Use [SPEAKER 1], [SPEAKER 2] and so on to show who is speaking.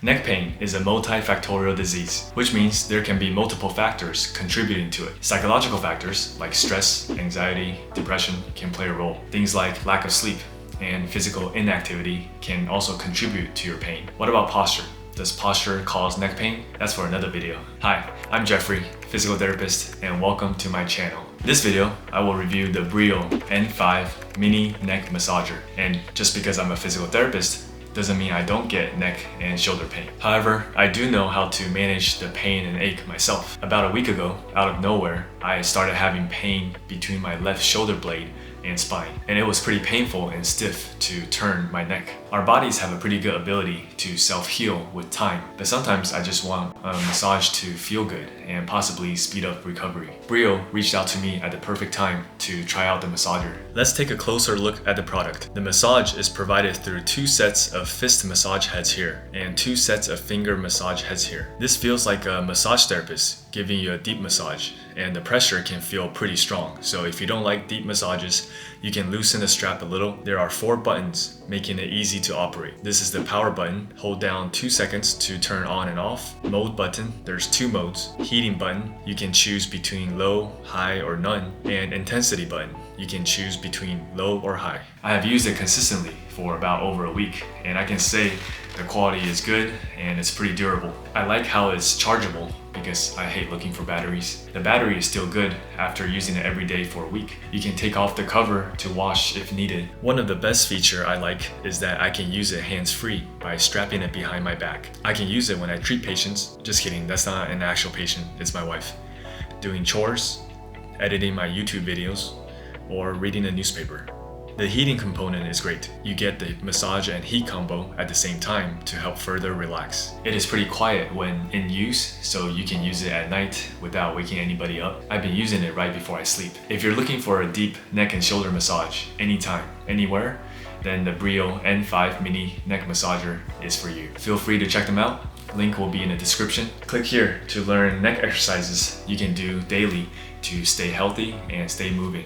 [SPEAKER 1] Neck pain is a multifactorial disease, which means there can be multiple factors contributing to it. Psychological factors like stress, anxiety, depression can play a role. Things like lack of sleep and physical inactivity can also contribute to your pain. What about posture? Does posture cause neck pain? That's for another video. Hi, I'm Jeffrey, physical therapist, and welcome to my channel. In this video, I will review the Breo N5 Mini Neck Massager. And just because I'm a physical therapist doesn't mean I don't get neck and shoulder pain. However, I do know how to manage the pain and ache myself. About a week ago, out of nowhere, I started having pain between my left shoulder blade and spine, and it was pretty painful and stiff to turn my neck. Our bodies have a pretty good ability to self-heal with time, but sometimes I just want a massage to feel good and possibly speed up recovery. Breo reached out to me at the perfect time to try out the massager. Let's take a closer look at the product. The massage is provided through 2 sets of fist massage heads here and 2 sets of finger massage heads here. This feels like a massage therapist giving you a deep massage, and the pressure can feel pretty strong. So if you don't like deep massages, you can loosen the strap a little. There are 4 buttons, making it easy to operate. This is the power button. Hold down 2 seconds to turn on and off. Mode button, there's 2 modes. Heating button, you can choose between low, high, or none. And intensity button, you can choose between low or high. I have used it consistently for about over a week, and I can say the quality is good and it's pretty durable. I like how it's chargeable because I hate looking for batteries. The battery is still good after using it every day for a week. You can take off the cover to wash if needed. One of the best features I like is that I can use it hands-free by strapping it behind my back. I can use it when I treat patients. Just kidding, that's not an actual patient, it's my wife. Doing chores, editing my YouTube videos, or reading a newspaper. The heating component is great. You get the massage and heat combo at the same time to help further relax. It is pretty quiet when in use, so you can use it at night without waking anybody up. I've been using it right before I sleep. If you're looking for a deep neck and shoulder massage anytime, anywhere, then the Breo N5 Mini Neck Massager is for you. Feel free to check them out. Link will be in the description. Click here to learn neck exercises you can do daily to stay healthy and stay moving.